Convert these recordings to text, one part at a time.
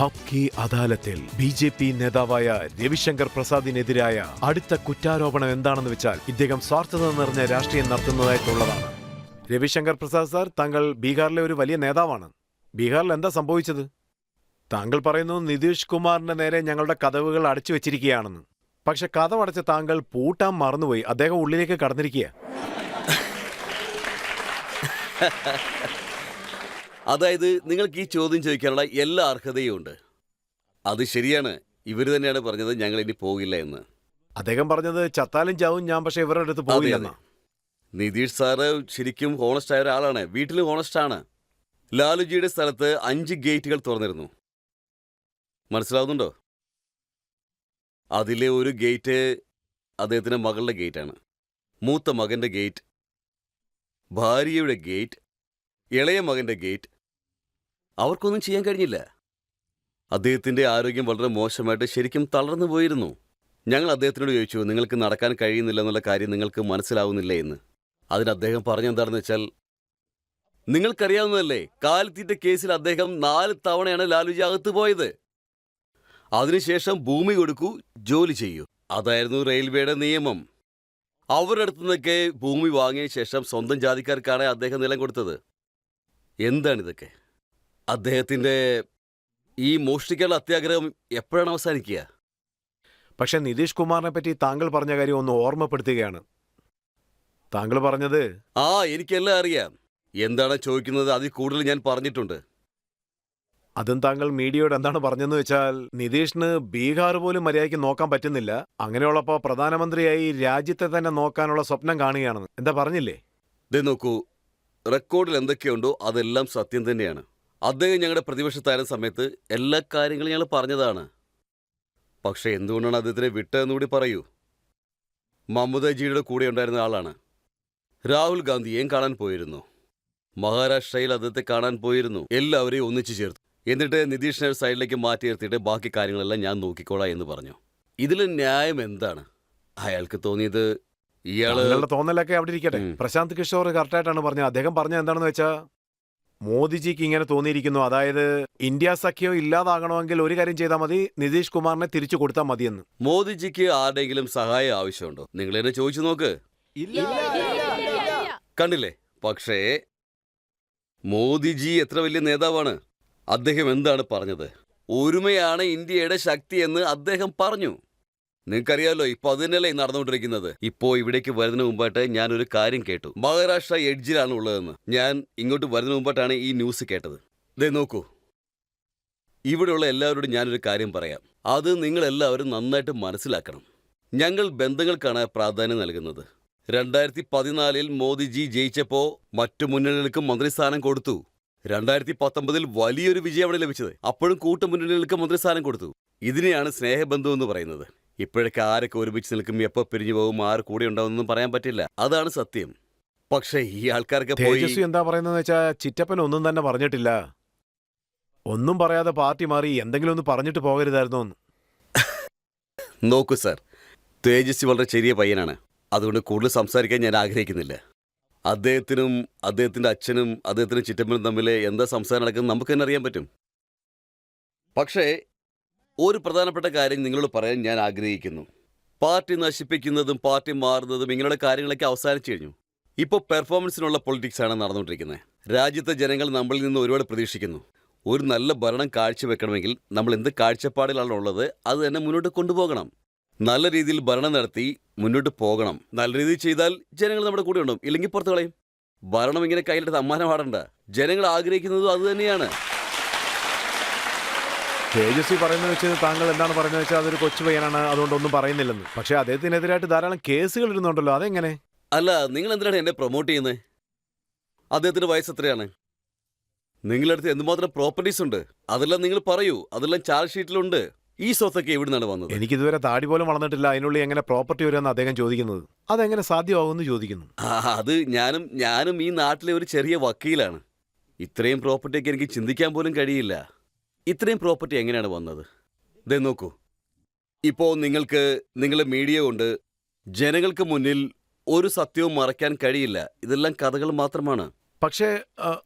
ആപ്കി അദാലത്തിൽ ബി.ജെ.പി. നേതാവായ രവിശങ്കർ പ്രസാദിനെതിരായ അടുത്ത കുറ്റാരോപണം എന്താണെന്ന് വെച്ചാൽ ഇദ്ദേഹം സ്വാർത്ഥത നിറഞ്ഞ രാഷ്ട്രീയം നടത്തുന്നതായിട്ടുള്ളതാണ്. രവിശങ്കർ പ്രസാദ് സാർ, താങ്കൾ ബീഹാറിലെ ഒരു വലിയ നേതാവാണ്. ബീഹാറിൽ എന്താ സംഭവിച്ചത്? താങ്കൾ പറയുന്നു നിതീഷ് കുമാറിന്റെ നേരെ ഞങ്ങളുടെ കതവുകൾ അടച്ചു വെച്ചിരിക്കുകയാണെന്ന്. പക്ഷെ കതവടച്ച് താങ്കൾ പൂട്ടാൻ മറന്നുപോയി. അദ്ദേഹം ഉള്ളിലേക്ക് കടന്നിരിക്കുക. അതായത് നിങ്ങൾക്ക് ഈ ചോദ്യം ചോദിക്കാനുള്ള എല്ലാ അർഹതയും ഉണ്ട്. അത് ശരിയാണ്. ഇവർ തന്നെയാണ് പറഞ്ഞത് ഞങ്ങൾ ഇനി പോകില്ല എന്ന്. അദ്ദേഹം പറഞ്ഞത് ചത്താലും ചാവും ഞാൻ, പക്ഷെ ഇവരുടെ അടുത്ത് പോകില്ലെന്നാ. നിതീഷ് സാറ് ശരിക്കും ഹോണസ്റ്റ് ആയ ഒരാളാണ്. വീട്ടിലും ഹോണസ്റ്റ് ആണ്. ലാലുജിയുടെ സ്ഥലത്ത് 5 ഗേറ്റുകൾ തുറന്നിരുന്നു. മനസ്സിലാവുന്നുണ്ടോ? അതിലെ ഒരു ഗേറ്റ് അദ്ദേഹത്തിന്റെ മകളുടെ ഗേറ്റാണ്. മൂത്ത മകന്റെ ഗേറ്റ്, ഭാര്യയുടെ ഗേറ്റ്, ഇളയ മകന്റെ ഗേറ്റ്. അവർക്കൊന്നും ചെയ്യാൻ കഴിഞ്ഞില്ല. അദ്ദേഹത്തിന്റെ ആരോഗ്യം വളരെ മോശമായിട്ട് ശരിക്കും തളർന്നു പോയിരുന്നു. ഞങ്ങൾ അദ്ദേഹത്തിനോട് ചോദിച്ചു, നിങ്ങൾക്ക് നടക്കാൻ കഴിയുന്നില്ല എന്നുള്ള കാര്യം നിങ്ങൾക്ക് മനസ്സിലാവുന്നില്ലേ എന്ന്. അതിന് അദ്ദേഹം പറഞ്ഞെന്താണെന്ന് വെച്ചാൽ, നിങ്ങൾക്കറിയാവുന്നതല്ലേ, കാലിത്തീറ്റ കേസിൽ അദ്ദേഹം 4 തവണയാണ് ലാലുജി അകത്ത് പോയത്. അതിനുശേഷം ഭൂമി കൊടുക്കൂ, ജോലി ചെയ്യൂ. അതായിരുന്നു റെയിൽവേയുടെ നിയമം. അവരുടെ അടുത്തു നിന്നൊക്കെ ഭൂമി വാങ്ങിയ ശേഷം സ്വന്തം ജാതിക്കാർക്കാണ് അദ്ദേഹം നിലം കൊടുത്തത്. എന്താണിതൊക്കെ? അദ്ദേഹത്തിന്റെ ഈ മോഷ്ടിക്കാനുള്ള അത്യാഗ്രഹം എപ്പോഴാണ് അവസാനിക്കുക? പക്ഷെ നിതീഷ് കുമാറിനെ പറ്റി താങ്കൾ പറഞ്ഞ കാര്യം ഒന്ന് ഓർമ്മപ്പെടുത്തുകയാണ്. താങ്കൾ പറഞ്ഞത് എനിക്കെല്ലാം അറിയാം. എന്താണ് ചോദിക്കുന്നത്? അതിൽ കൂടുതൽ ഞാൻ പറഞ്ഞിട്ടുണ്ട്. അതും താങ്കൾ മീഡിയയോട് എന്താണ് പറഞ്ഞെന്ന് വെച്ചാൽ, നിതീഷിന് ബീഹാർ പോലും മര്യാദയ്ക്ക് നോക്കാൻ പറ്റുന്നില്ല, അങ്ങനെയുള്ളപ്പോ പ്രധാനമന്ത്രിയായി രാജ്യത്തെ തന്നെ നോക്കാനുള്ള സ്വപ്നം കാണുകയാണെന്ന്. എന്താ പറഞ്ഞില്ലേ? നോക്കൂ, റെക്കോർഡിൽ എന്തൊക്കെയുണ്ടോ അതെല്ലാം സത്യം തന്നെയാണ്. അദ്ദേഹം ഞങ്ങളുടെ പ്രതിപക്ഷത്തായിരുന്ന സമയത്ത് എല്ലാ കാര്യങ്ങളും ഞങ്ങൾ പറഞ്ഞതാണ്. പക്ഷെ എന്തുകൊണ്ടാണ് അദ്ദേഹത്തിനെ വിട്ടതെന്നുകൂടി പറയൂ. മമതാജിയുടെ കൂടെ ഉണ്ടായിരുന്ന ആളാണ്. രാഹുൽ ഗാന്ധിയെയും കാണാൻ പോയിരുന്നു. മഹാരാഷ്ട്രയിൽ അദ്ദേഹത്തെ കാണാൻ പോയിരുന്നു. എല്ലാവരെയും ഒന്നിച്ചു ചേർത്തു. എന്നിട്ട് നിതീഷിനെ സൈഡിലേക്ക് മാറ്റി നിർത്തിയിട്ട് ബാക്കി കാര്യങ്ങളെല്ലാം ഞാൻ നോക്കിക്കോളാം എന്ന് പറഞ്ഞു. ഇതിൽ ന്യായം എന്താണ്? അയാൾക്ക് തോന്നിയത് ഇയാളുടെ തോന്നലൊക്കെ അവിടെ ഇരിക്കട്ടെ. പ്രശാന്ത് കിഷോർ കറക്റ്റായിട്ടാണ് പറഞ്ഞത്. അദ്ദേഹം പറഞ്ഞത് എന്താണെന്ന് വെച്ചാൽ, മോദിജിക്ക് ഇങ്ങനെ തോന്നിയിരിക്കുന്നു, അതായത് ഇന്ത്യ സഖ്യം ഇല്ലാതാകണമെങ്കിൽ ഒരു കാര്യം ചെയ്താൽ മതി, നിതീഷ് കുമാറിനെ തിരിച്ചു കൊടുത്താൽ മതിയെന്ന്. മോദിജിക്ക് ആരുടെയെങ്കിലും സഹായം ആവശ്യമുണ്ടോ? നിങ്ങൾ എന്നെ ചോദിച്ചു നോക്ക്. കണ്ടില്ലേ? പക്ഷേ മോദിജി എത്ര വലിയ നേതാവാണ്. അദ്ദേഹം എന്താണ് പറഞ്ഞത്? ഒരുമയാണ് ഇന്ത്യയുടെ ശക്തി എന്ന് അദ്ദേഹം പറഞ്ഞു. നിങ്ങൾക്കറിയാമല്ലോ, ഇപ്പൊ അത് തന്നെയല്ലേ നടന്നുകൊണ്ടിരിക്കുന്നത്. ഇപ്പോ ഇവിടേക്ക് വരുന്നതിന് മുമ്പായിട്ട് ഞാനൊരു കാര്യം കേട്ടു. മഹാരാഷ്ട്ര എഡ്ജിലാണ് ഉള്ളതെന്ന്. ഞാൻ ഇങ്ങോട്ട് വരുന്നതിന് മുമ്പായിട്ടാണ് ഈ ന്യൂസ് കേട്ടത്. നോക്കൂ, ഇവിടെയുള്ള എല്ലാവരോടും ഞാനൊരു കാര്യം പറയാം. അത് നിങ്ങളെല്ലാവരും നന്നായിട്ട് മനസ്സിലാക്കണം. ഞങ്ങൾ ബന്ധങ്ങൾക്കാണ് പ്രാധാന്യം നൽകുന്നത്. 2014 മോദിജി ജയിച്ചപ്പോ മറ്റു മുന്നണികൾക്കും മന്ത്രിസ്ഥാനം കൊടുത്തു. 2019 വലിയൊരു വിജയമാണ് ലഭിച്ചത്. അപ്പോഴും കൂട്ടുമുന്നണികൾക്ക് മന്ത്രിസ്ഥാനം കൊടുത്തു. ഇതിനെയാണ് സ്നേഹബന്ധം എന്ന് പറയുന്നത്. ഇപ്പോഴൊക്കെ ആരൊക്കെ ഒരുമിച്ച് നിൽക്കും, എപ്പോൾ പിരിഞ്ഞു പോകും, ആര് കൂടെ ഉണ്ടാവുമെന്നൊന്നും പറയാൻ പറ്റില്ല. അതാണ് സത്യം. പക്ഷേ ഈ ആൾക്കാർക്ക് തേജസ്വി എന്താ പറയുന്നത് വെച്ചാൽ, ചിറ്റപ്പൻ ഒന്നും തന്നെ പറഞ്ഞിട്ടില്ല, ഒന്നും പറയാതെ പാർട്ടി മാറി എന്തെങ്കിലും ഒന്ന് പറഞ്ഞിട്ട് പോകരുതായിരുന്നു. നോക്കൂ സാർ, തേജസ്വി വളരെ ചെറിയ പയ്യനാണ്. അതുകൊണ്ട് കൂടുതൽ സംസാരിക്കാൻ ഞാൻ ആഗ്രഹിക്കുന്നില്ല. അദ്ദേഹത്തിനും അദ്ദേഹത്തിന്റെ അച്ഛനും അദ്ദേഹത്തിന്റെ ചിറ്റപ്പനും തമ്മിൽ എന്താ സംസാരം നടക്കുന്നത് നമുക്ക് തന്നെ അറിയാൻ പറ്റും. പക്ഷേ ഒരു പ്രധാനപ്പെട്ട കാര്യം നിങ്ങളോട് പറയാൻ ഞാൻ ആഗ്രഹിക്കുന്നു. പാർട്ടി നശിപ്പിക്കുന്നതും പാർട്ടി മാറുന്നതും ഇങ്ങനെയുള്ള കാര്യങ്ങളൊക്കെ അവസാനിച്ചു കഴിഞ്ഞു. ഇപ്പോൾ പെർഫോമൻസിനുള്ള പൊളിറ്റിക്സ് ആണ് നടന്നുകൊണ്ടിരിക്കുന്നത്. രാജ്യത്തെ ജനങ്ങൾ നമ്മളിൽ നിന്ന് ഒരുപാട് പ്രതീക്ഷിക്കുന്നു. ഒരു നല്ല ഭരണം കാഴ്ചവെക്കണമെങ്കിൽ നമ്മൾ എന്ത് കാഴ്ചപ്പാടിലാണ് ഉള്ളത് അത് തന്നെ മുന്നോട്ട് കൊണ്ടുപോകണം. നല്ല രീതിയിൽ ഭരണം നടത്തി മുന്നോട്ട് പോകണം. നല്ല രീതിയിൽ ചെയ്താൽ ജനങ്ങൾ നമ്മുടെ കൂടെ ഉണ്ടാവും, ഇല്ലെങ്കിൽ പുറത്തു കളയും. ഭരണം ഇങ്ങനെ കയ്യിലെടുത്ത് അമ്മാനം പാടണ്ട. ജനങ്ങൾ ആഗ്രഹിക്കുന്നതും അത് തന്നെയാണ്. തേജസ്വി പറയുന്നത് വെച്ച് താങ്കൾ എന്താണ് പറയുന്നത് വെച്ചാൽ, അതൊരു കൊച്ചു പയ്യനാണ്, അതുകൊണ്ടൊന്നും പറയുന്നില്ലെന്ന്. പക്ഷെ അദ്ദേഹത്തിനെതിരായിട്ട് ധാരാളം കേസുകൾ ഇരുന്നുണ്ടല്ലോ, അതെങ്ങനെ? അല്ല, നിങ്ങൾ എന്തിനാണ് എന്നെ പ്രൊമോട്ട് ചെയ്യുന്നത്? അദ്ദേഹത്തിന്റെ വയസ്സ് എത്രയാണ്? നിങ്ങളുടെ അടുത്ത് എന്തുമാത്രം പ്രോപ്പർട്ടീസ് ഉണ്ട്? അതെല്ലാം നിങ്ങൾ പറയൂ. അതെല്ലാം ചാർജ് ഷീറ്റിലുണ്ട്. ഈ സ്വത്തൊക്കെ എവിടെ നിന്നാണ് വന്നത്? എനിക്കിതുവരെ താടി പോലും വളർന്നിട്ടില്ല, അതിനുള്ളിൽ എങ്ങനെ പ്രോപ്പർട്ടി വരുമെന്ന് അദ്ദേഹം ചോദിക്കുന്നത്. അതെങ്ങനെ സാധ്യമാകുമെന്ന് ചോദിക്കുന്നു. അത് ഞാനും ഈ നാട്ടിലെ ഒരു ചെറിയ വക്കീലാണ്. ഇത്രയും പ്രോപ്പർട്ടിയൊക്കെ എനിക്ക് ചിന്തിക്കാൻ പോലും കഴിയില്ല. ഇത്രയും പ്രോപ്പർട്ടി എങ്ങനെയാണ് വന്നത്? നോക്കൂ, ഇപ്പോൾ നിങ്ങൾക്ക് നിങ്ങളുടെ മീഡിയ കൊണ്ട് ജനങ്ങൾക്ക് മുന്നിൽ ഒരു സത്യവും മറയ്ക്കാൻ കഴിയില്ല. ഇതെല്ലാം കഥകൾ മാത്രമാണ്. പക്ഷേ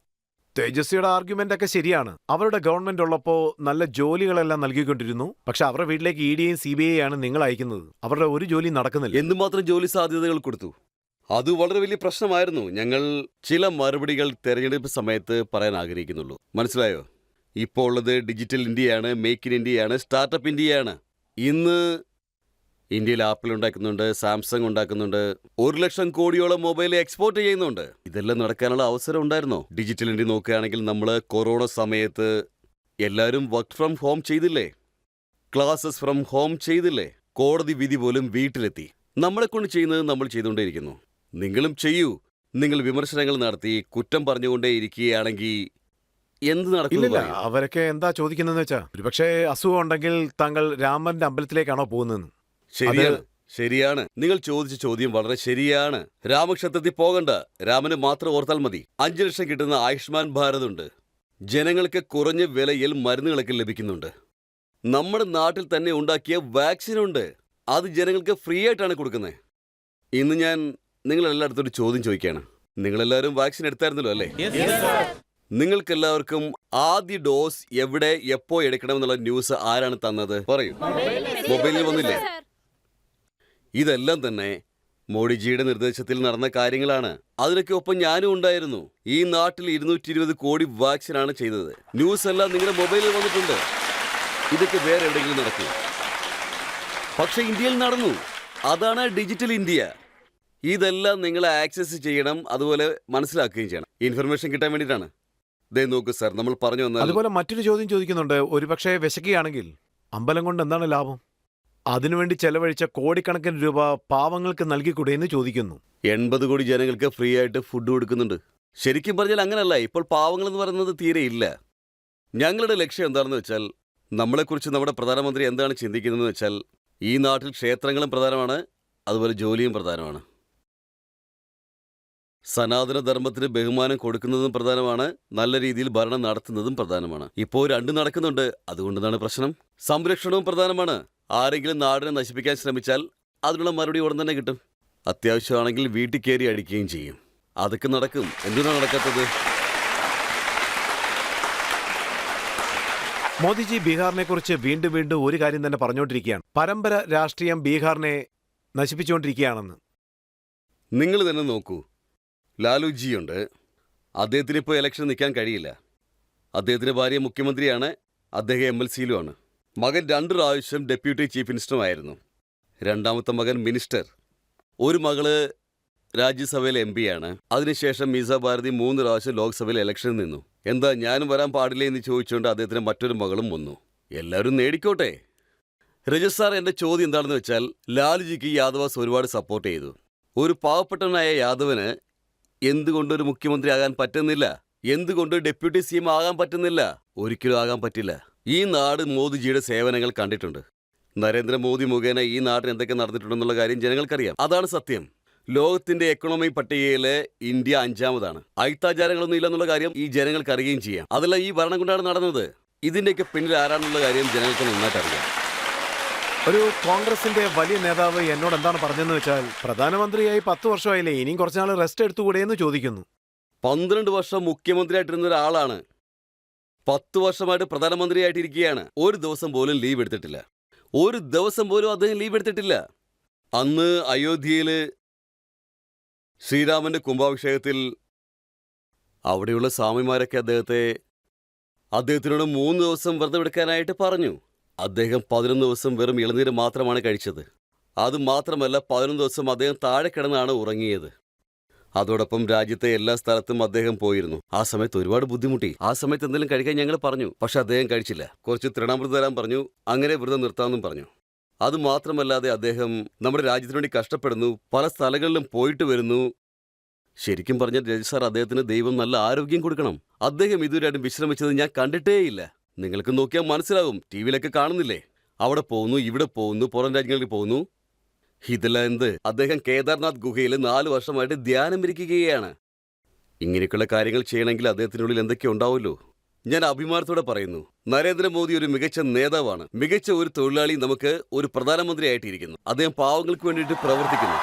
തേജസ്വിയുടെ ആർഗ്യുമെന്റ് ഒക്കെ ശരിയാണ്. അവരുടെ ഗവൺമെന്റ് ഉള്ളപ്പോ നല്ല ജോലികളെല്ലാം നൽകിക്കൊണ്ടിരുന്നു. പക്ഷെ അവരുടെ വീട്ടിലേക്ക് EDയും CBI ആണ് നിങ്ങൾ അയക്കുന്നത്. അവരുടെ ഒരു ജോലി നടക്കുന്നില്ല. എന്തുമാത്രം ജോലി സാധ്യതകൾ കൊടുത്തു. അത് വളരെ വലിയ പ്രശ്നമായിരുന്നു. ഞങ്ങൾ ചില മറുപടികൾ തെരഞ്ഞെടുപ്പ് സമയത്ത് പറയാൻ ആഗ്രഹിക്കുന്നുള്ളൂ. മനസ്സിലായോ? ഇപ്പോൾ ഉള്ളത് ഡിജിറ്റൽ ഇന്ത്യയാണ്, മേക്ക് ഇൻ ഇന്ത്യയാണ്, സ്റ്റാർട്ടപ്പ് ഇന്ത്യയാണ്. ഇന്ന് ഇന്ത്യയിൽ ആപ്പിൾ ഉണ്ടാക്കുന്നുണ്ട്, സാംസങ് ഉണ്ടാക്കുന്നുണ്ട്, 1 ലക്ഷം കോടിയോളം മൊബൈൽ എക്സ്പോർട്ട് ചെയ്യുന്നുണ്ട്. ഇതെല്ലാം നടക്കാനുള്ള അവസരം ഉണ്ടായിരുന്നോ? ഡിജിറ്റൽ ഇന്ത്യ നോക്കുകയാണെങ്കിൽ നമ്മൾ കൊറോണ സമയത്ത് എല്ലാവരും വർക്ക് ഫ്രം ഹോം ചെയ്തില്ലേ? ക്ലാസസ് ഫ്രം ഹോം ചെയ്തില്ലേ? കോടതി വിധി പോലും വീട്ടിലെത്തി. നമ്മളെ കൊണ്ട് ചെയ്യുന്നത് നമ്മൾ ചെയ്തുകൊണ്ടേയിരിക്കുന്നു. നിങ്ങളും ചെയ്യൂ. നിങ്ങൾ വിമർശനങ്ങൾ നടത്തി കുറ്റം പറഞ്ഞുകൊണ്ടേ ഇരിക്കുകയാണെങ്കിൽ എന്ത് നടക്കില്ല. അവരൊക്കെ എന്താ ചോദിക്കുന്നതെന്ന് വെച്ചാ, ഒരുപക്ഷെ അസുഖം ഉണ്ടെങ്കിൽ താങ്കൾ രാമന്റെ അമ്പലത്തിലേക്കാണോ പോകുന്നതെന്ന്. ശരിയാണ്, ശരിയാണ്. നിങ്ങൾ ചോദിച്ച ചോദ്യം വളരെ ശരിയാണ്. രാമക്ഷേത്രത്തിൽ പോകണ്ട, രാമന് മാത്രം ഓർത്താൽ മതി. 5 ലക്ഷം കിട്ടുന്ന ആയുഷ്മാൻ ഭാരത് ഉണ്ട്. ജനങ്ങൾക്ക് കുറഞ്ഞ വിലയിൽ മരുന്നുകളൊക്കെ ലഭിക്കുന്നുണ്ട്. നമ്മുടെ നാട്ടിൽ തന്നെ ഉണ്ടാക്കിയ വാക്സിൻ ഉണ്ട്. അത് ജനങ്ങൾക്ക് ഫ്രീ ആയിട്ടാണ് കൊടുക്കുന്നത്. ഇന്ന് ഞാൻ നിങ്ങളെല്ലായിടത്തും ഒരു ചോദ്യം ചോദിക്കുകയാണ്. നിങ്ങളെല്ലാവരും വാക്സിൻ എടുത്തായിരുന്നല്ലോ അല്ലേ? നിങ്ങൾക്കെല്ലാവർക്കും ആദ്യ ഡോസ് എവിടെ എപ്പോ എടുക്കണമെന്നുള്ള ന്യൂസ് ആരാണ് തന്നത്? പറയൂ. മൊബൈലിൽ വന്നില്ലേ? ഇതെല്ലാം തന്നെ മോഡിജിയുടെ നിർദ്ദേശത്തിൽ നടന്ന കാര്യങ്ങളാണ്. അതിനൊക്കെ ഒപ്പം ഞാനും ഉണ്ടായിരുന്നു. ഈ നാട്ടിൽ 220 കോടി വാക്സിനാണ് ചെയ്തത്. ന്യൂസ് എല്ലാം നിങ്ങളുടെ മൊബൈലിൽ വന്നിട്ടുണ്ട്. ഇതൊക്കെ വേറെ എവിടെയെങ്കിലും നടക്കും. പക്ഷെ ഇന്ത്യയിൽ നടന്നു. അതാണ് ഡിജിറ്റൽ ഇന്ത്യ. ഇതെല്ലാം നിങ്ങൾ ആക്സസ് ചെയ്യണം, അതുപോലെ മനസ്സിലാക്കുകയും ചെയ്യണം. ഇൻഫർമേഷൻ കിട്ടാൻ വേണ്ടിയിട്ടാണ്. ദേ നോക്കൂ സാർ, നമ്മൾ പറഞ്ഞു വന്നാൽ. അതുപോലെ മറ്റൊരു ചോദ്യം ചോദിക്കുന്നുണ്ട്. ഒരുപക്ഷെ വിശക്കുകയാണെങ്കിൽ അമ്പലം കൊണ്ട് എന്താണ് ലാഭം? അതിനുവേണ്ടി ചെലവഴിച്ച കോടിക്കണക്കിന് രൂപ പാവങ്ങൾക്ക് നൽകിക്കൂടെ എന്ന് ചോദിക്കുന്നു. 80 കോടി ജനങ്ങൾക്ക് ഫ്രീ ആയിട്ട് ഫുഡ് കൊടുക്കുന്നുണ്ട്. ശരിക്കും പറഞ്ഞാൽ അങ്ങനല്ല. ഇപ്പോൾ പാവങ്ങൾ എന്ന് പറയുന്നത് തീരെ ഇല്ല. ഞങ്ങളുടെ ലക്ഷ്യം എന്താണെന്ന് വെച്ചാൽ, നമ്മളെക്കുറിച്ച് നമ്മുടെ പ്രധാനമന്ത്രി എന്താണ് ചിന്തിക്കുന്നതെന്ന് വെച്ചാൽ, ഈ നാട്ടിൽ ക്ഷേത്രങ്ങളും പ്രധാനമാണ്, അതുപോലെ ജോലിയും പ്രധാനമാണ്. സനാതന ധർമ്മത്തിന് ബഹുമാനം കൊടുക്കുന്നതും പ്രധാനമാണ്, നല്ല രീതിയിൽ ഭരണം നടത്തുന്നതും പ്രധാനമാണ്. ഇപ്പോൾ രണ്ടും നടക്കുന്നുണ്ട്. അതുകൊണ്ടാണ് പ്രശ്നം. സംരക്ഷണവും പ്രധാനമാണ്. ആരെങ്കിലും നാടിനെ നശിപ്പിക്കാൻ ശ്രമിച്ചാൽ അതിനുള്ള മറുപടി ഉടൻ തന്നെ കിട്ടും. അത്യാവശ്യമാണെങ്കിൽ വീട്ടിൽ കയറി അടിക്കുകയും ചെയ്യും. അതൊക്കെ നടക്കും. എന്തിനാണ് നടക്കാത്തത്? മോദിജി ബീഹാറിനെ കുറിച്ച് വീണ്ടും വീണ്ടും ഒരു കാര്യം തന്നെ പറഞ്ഞുകൊണ്ടിരിക്കുകയാണ്. പരമ്പര രാഷ്ട്രീയം ബീഹാറിനെ നശിപ്പിച്ചുകൊണ്ടിരിക്കുകയാണെന്ന്. നിങ്ങൾ തന്നെ നോക്കൂ. ലാലുജിയുണ്ട്. അദ്ദേഹത്തിന് ഇപ്പോൾ ഇലക്ഷൻ നിൽക്കാൻ കഴിയില്ല. അദ്ദേഹത്തിൻ്റെ ഭാര്യ മുഖ്യമന്ത്രിയാണ്, അദ്ദേഹം MLCയിലുമാണ്. മകൻ 2 പ്രാവശ്യം ഡെപ്യൂട്ടി ചീഫ് മിനിസ്റ്ററുമായിരുന്നു. രണ്ടാമത്തെ മകൻ മിനിസ്റ്റർ. ഒരു മകള് രാജ്യസഭയിൽ MP ആണ്. അതിനുശേഷം മീസ ഭാരതി 3 പ്രാവശ്യം ലോക്സഭയിൽ ഇലക്ഷനിൽ നിന്നു. എന്താ ഞാനും വരാൻ പാടില്ലേ എന്ന് ചോദിച്ചുകൊണ്ട് അദ്ദേഹത്തിന് മറ്റൊരു മകളും വന്നു. എല്ലാവരും നേടിക്കോട്ടെ. രജത് സാർ, എൻ്റെ ചോദ്യം എന്താണെന്ന് വെച്ചാൽ, ലാലുജിക്ക് യാദവാസ് ഒരുപാട് സപ്പോർട്ട് ചെയ്തു. ഒരു പാവപ്പെട്ടവനായ യാദവന് എന്തുകൊണ്ടൊരു മുഖ്യമന്ത്രി ആകാൻ പറ്റുന്നില്ല? എന്തുകൊണ്ട് ഡെപ്യൂട്ടി CM ആകാൻ പറ്റുന്നില്ല? ഒരിക്കലും ആകാൻ പറ്റില്ല. ഈ നാട് മോദിജിയുടെ സേവനങ്ങൾ കണ്ടിട്ടുണ്ട്. നരേന്ദ്രമോദി മുഖേന ഈ നാട്ടിൽ എന്തൊക്കെ നടന്നിട്ടുണ്ടെന്നുള്ള കാര്യം ജനങ്ങൾക്കറിയാം. അതാണ് സത്യം. ലോകത്തിന്റെ എക്കണോമി പട്ടികയിൽ ഇന്ത്യ 5ാമതാണ്. അയിത്താചാരങ്ങളൊന്നും ഇല്ലെന്നുള്ള കാര്യം ഈ ജനങ്ങൾക്ക് അറിയുകയും ചെയ്യാം. അതെല്ലാം ഈ ഭരണം കൊണ്ടാണ് നടന്നത്. ഇതിന്റെയൊക്കെ പിന്നിൽ ആരാണെന്നുള്ള കാര്യം ജനങ്ങൾക്ക് നന്നായിട്ട് അറിയാം. ഒരു കോൺഗ്രസിന്റെ വലിയ നേതാവ് എന്നോട് എന്താണ് പറഞ്ഞതെന്ന് വെച്ചാൽ, പ്രധാനമന്ത്രിയായി 10 വർഷമായില്ലേ, ഇനിയും കുറച്ചുനാൾ റെസ്റ്റ് എടുത്തുകൂടെ എന്ന് ചോദിക്കുന്നു. 12 വർഷം മുഖ്യമന്ത്രിയായിട്ടിരുന്ന ഒരാളാണ് 10 വർഷമായിട്ട് പ്രധാനമന്ത്രിയായിട്ടിരിക്കുകയാണ്. ഒരു ദിവസം പോലും ലീവ് എടുത്തിട്ടില്ല. ഒരു ദിവസം പോലും അദ്ദേഹം ലീവ് എടുത്തിട്ടില്ല. അന്ന് അയോധ്യയിൽ ശ്രീരാമന്റെ കുംഭാഭിഷേകത്തിൽ അവിടെയുള്ള സ്വാമിമാരൊക്കെ അദ്ദേഹത്തിനോട് 3 ദിവസം വ്രതം എടുക്കാനായിട്ട് പറഞ്ഞു. അദ്ദേഹം 11 ദിവസം വെറും ഇളനീര് മാത്രമാണ് കഴിച്ചത്. അതുമാത്രമല്ല, 11 ദിവസം അദ്ദേഹം താഴെ കിടന്നാണ് ഉറങ്ങിയത്. അതോടൊപ്പം രാജ്യത്തെ എല്ലാ സ്ഥലത്തും അദ്ദേഹം പോയിരുന്നു. ആ സമയത്ത് ഒരുപാട് ബുദ്ധിമുട്ടി. ആ സമയത്ത് എന്തെങ്കിലും കഴിക്കാൻ ഞങ്ങൾ പറഞ്ഞു. പക്ഷെ അദ്ദേഹം കഴിച്ചില്ല. കുറച്ച് തൃണാമൃതം തരാൻ പറഞ്ഞു. അങ്ങനെ വ്രതം നിർത്താമെന്നും പറഞ്ഞു. അതുമാത്രമല്ലാതെ അദ്ദേഹം നമ്മുടെ രാജ്യത്തിനു വേണ്ടി കഷ്ടപ്പെടുന്നു. പല സ്ഥലങ്ങളിലും പോയിട്ട് വരുന്നു. ശരിക്കും പറഞ്ഞാൽ രജി സാർ, അദ്ദേഹത്തിന് ദൈവം നല്ല ആരോഗ്യം കൊടുക്കണം. അദ്ദേഹം ഇതുവരെയായിട്ടും വിശ്രമിച്ചത് ഞാൻ കണ്ടിട്ടേയില്ല. നിങ്ങൾക്ക് നോക്കിയാൽ മനസ്സിലാകും. ടിവിയിലൊക്കെ കാണുന്നില്ലേ? അവിടെ പോകുന്നു, ഇവിടെ പോകുന്നു, പുറം രാജ്യങ്ങളിൽ പോകുന്നു. ഇതെല്ലാം എന്ത്? അദ്ദേഹം കേദാർനാഥ് ഗുഹയിൽ 4 വർഷമായിട്ട് ധ്യാനം ഇരിക്കുകയാണ്. ഇങ്ങനെയൊക്കെയുള്ള കാര്യങ്ങൾ ചെയ്യണമെങ്കിൽ അദ്ദേഹത്തിനുള്ളിൽ എന്തൊക്കെ ഉണ്ടാവുമല്ലോ. ഞാൻ അഭിമാനത്തോടെ പറയുന്നു, നരേന്ദ്രമോദി ഒരു മികച്ച നേതാവാണ്. മികച്ച ഒരു തൊഴിലാളി നമുക്ക് ഒരു പ്രധാനമന്ത്രിയായിട്ടിരിക്കുന്നു. അദ്ദേഹം പാവങ്ങൾക്ക് വേണ്ടിയിട്ട് പ്രവർത്തിക്കുന്നു.